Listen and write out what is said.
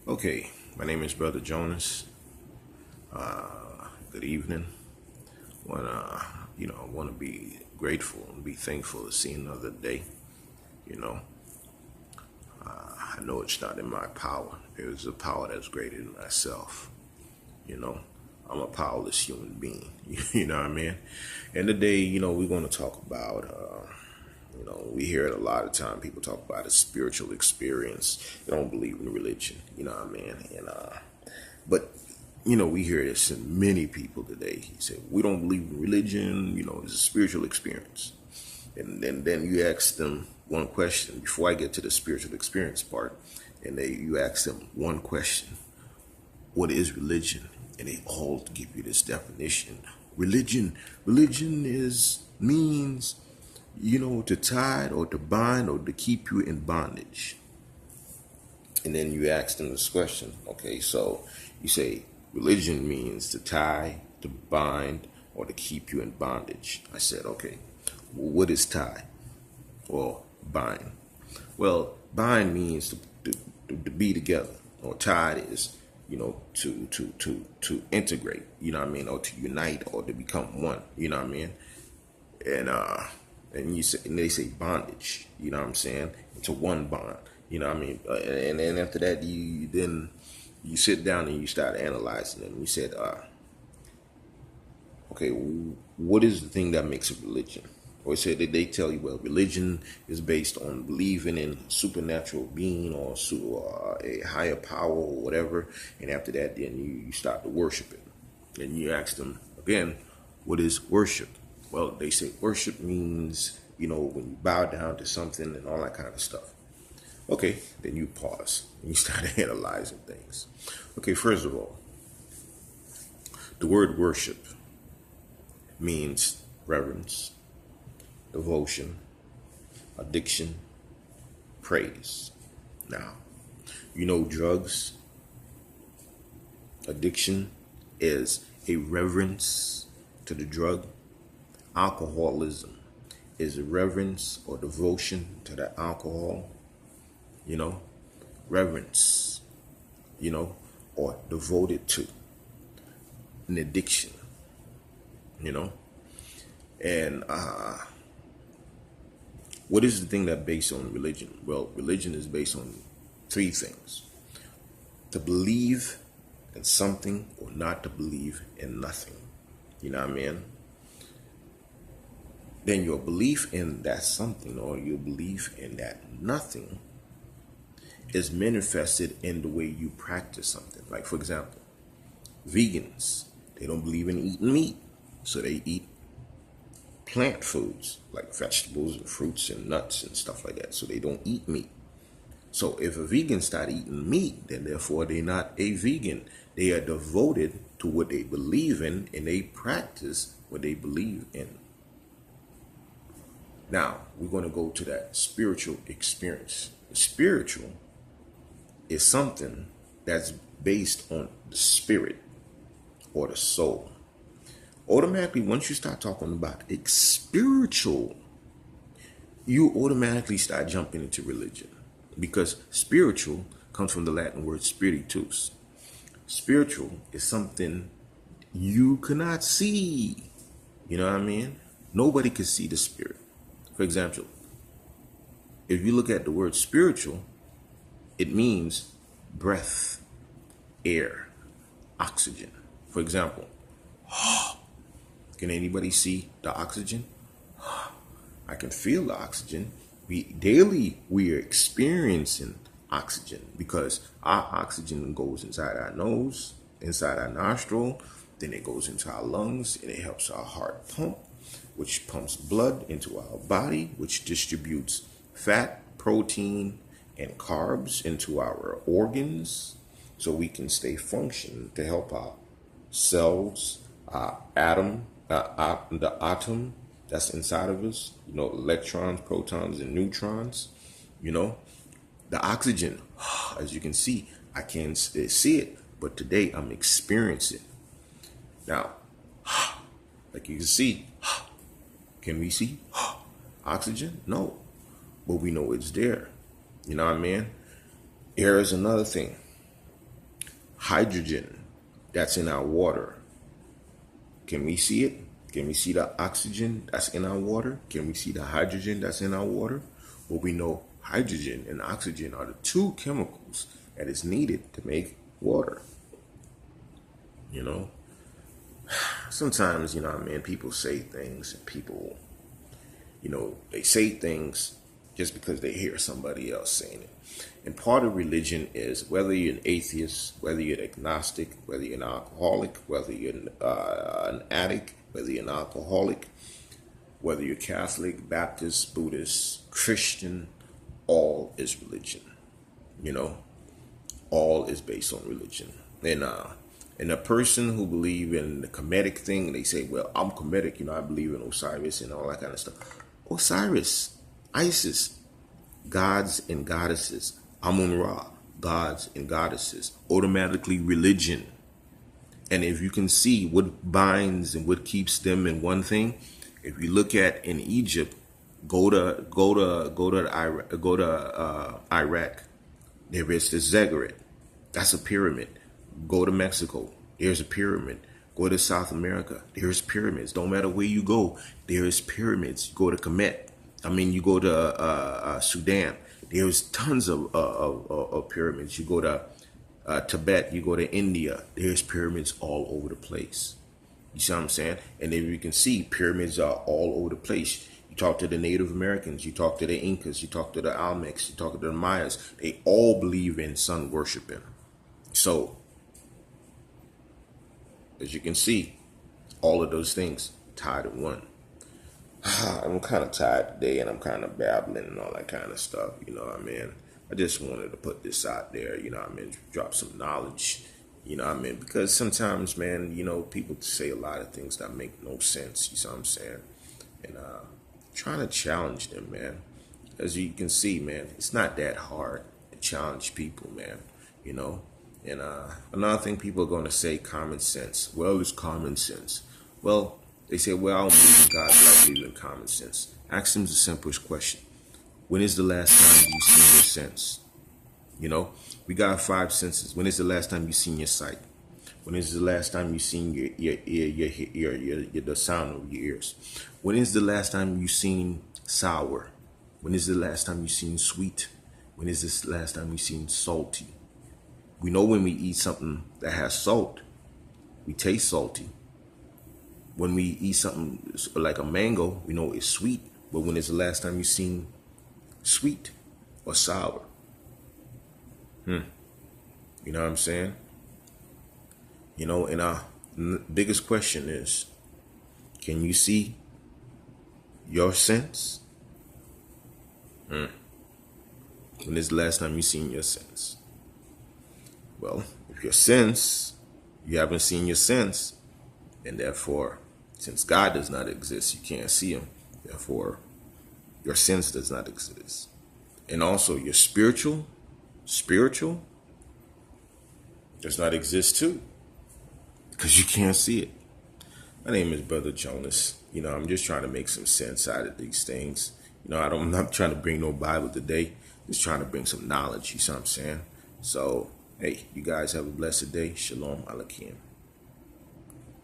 Okay, my name is Brother Jonas. Good evening. Wanna, want to be grateful and be thankful to see another day. You know, I know it's not in my power. There's a power that's greater than myself. You know, I'm a powerless human being. You know what I mean? And today, we're going to talk about. We hear it a lot of time. People talk about a spiritual experience. They don't believe in religion. You know what I mean? But we hear this in many people today. He said, we don't believe in religion, it's a spiritual experience. And then you ask them one question before I get to the spiritual experience part, and you ask them one question. What is religion? And they all give you this definition. Religion is means, to tie or to bind or to keep you in bondage. And then you ask them this question. Okay, so you say religion means to tie, to bind, or to keep you in bondage. I said, okay, what is tie or bind? Well, bind means to be together, or tied is, to integrate, or to unite, or to become one, and and they say bondage, to one bond, and then after that you sit down and you start analyzing it, and you said, okay, what is the thing that makes a religion? Or said that they tell you, well, religion is based on believing in supernatural being or a higher power or whatever, and after that, then you start to worship it. And you ask them again, what is worship? Well, they say worship means, when you bow down to something and all that kind of stuff. Okay, then you pause and you start analyzing things. Okay, first of all, the word worship means reverence, devotion, addiction, praise. Now, drugs, addiction is a reverence to the drug. Alcoholism is a reverence or devotion to the alcohol. Reverence, or devoted to an addiction, and what is the thing that based on religion? Well, religion is based on three things: to believe in something or not to believe in nothing. You know what I mean? Then your belief in that something or your belief in that nothing is manifested in the way you practice something. Like, for example, vegans, they don't believe in eating meat, so they eat plant foods like vegetables and fruits and nuts and stuff like that. So they don't eat meat. So if a vegan start eating meat, then therefore they're not a vegan. They are devoted to what they believe in, and they practice what they believe in. Now, we're going to go to that spiritual experience. The spiritual is something that's based on the spirit or the soul. Automatically, once you start talking about spiritual, you automatically start jumping into religion, because spiritual comes from the Latin word spiritus. Spiritual is something you cannot see. You know what I mean? Nobody can see the spirit. For example, if you look at the word spiritual, it means breath, air, oxygen. For example, can anybody see the oxygen? I can feel the oxygen. We are experiencing oxygen, because our oxygen goes inside our nose, inside our nostril, then it goes into our lungs, and it helps our heart pump, which pumps blood into our body, which distributes fat, protein, and carbs into our organs, so we can stay functioning to help our cells, our the atom that's inside of us, electrons, protons, and neutrons. The oxygen, as you can see, I can't see it, but today I'm experiencing it. Now, like you can see, can we see oxygen? No, but we know it's there. You know what I mean? Air is another thing. hydrogen that's in our water. Can we see it? Can we see the oxygen that's in our water? Can we see the hydrogen that's in our water? Well, we know hydrogen and oxygen are the two chemicals that is needed to make water. You know, sometimes, people say things and people, they say things just because they hear somebody else saying it. And part of religion is whether you're an atheist, whether you're an agnostic, whether you're an alcoholic, whether you're an addict, whether you're an alcoholic, whether you're Catholic, Baptist, Buddhist, Christian, all is religion. All is based on religion. And a person who believe in the Kemetic thing, they say, well, I'm Kemetic, I believe in Osiris and all that kind of stuff. Osiris, Isis, gods and goddesses. Amun-Ra, gods and goddesses. Automatically religion. And if you can see what binds and what keeps them in one thing, if you look at in Egypt, go to Iraq. There is the ziggurat. That's a pyramid. Go to Mexico. There's a pyramid. Go to South America. There's pyramids. Don't matter where you go. There is pyramids. You go to Kemet. You go to Sudan. There's tons of pyramids. You go to Tibet. You go to India. There's pyramids all over the place. You see what I'm saying? And if you can see, pyramids are all over the place. You talk to the Native Americans. You talk to the Incas. You talk to the Olmecs. You talk to the Mayas. They all believe in sun worshiping. So, as you can see, all of those things tied in one. I'm kind of tired today and I'm kind of babbling and all that kind of stuff. I just wanted to put this out there, drop some knowledge, because sometimes, man, people say a lot of things that make no sense, you see what I'm saying? And trying to challenge them, man. As you can see, man, it's not that hard to challenge people, man, And another thing people are going to say, common sense. Well, it's common sense. Well, they say, well, I don't believe in God, but I believe in common sense. Ask them the simplest question. When is the last time you seen your sense? We got 5 senses. When is the last time you seen your sight? When is the last time you seen the sound of your ears? When is the last time you seen sour? When is the last time you seen sweet? When is the last time you seen salty? We know when we eat something that has salt, we taste salty. When we eat something like a mango, we know it's sweet. But when is the last time you seen sweet or sour? You know what I'm saying? And our biggest question is, can you see your sense? When is the last time you seen your sense? Well, if you haven't seen your sense, and therefore, since God does not exist, you can't see him. Therefore, your sense does not exist. And also your spiritual does not exist too, because you can't see it. My name is Brother Jonas. I'm just trying to make some sense out of these things. I'm not trying to bring no Bible today. Just trying to bring some knowledge. You see what I'm saying? So, hey, you guys have a blessed day. Shalom Aleichem.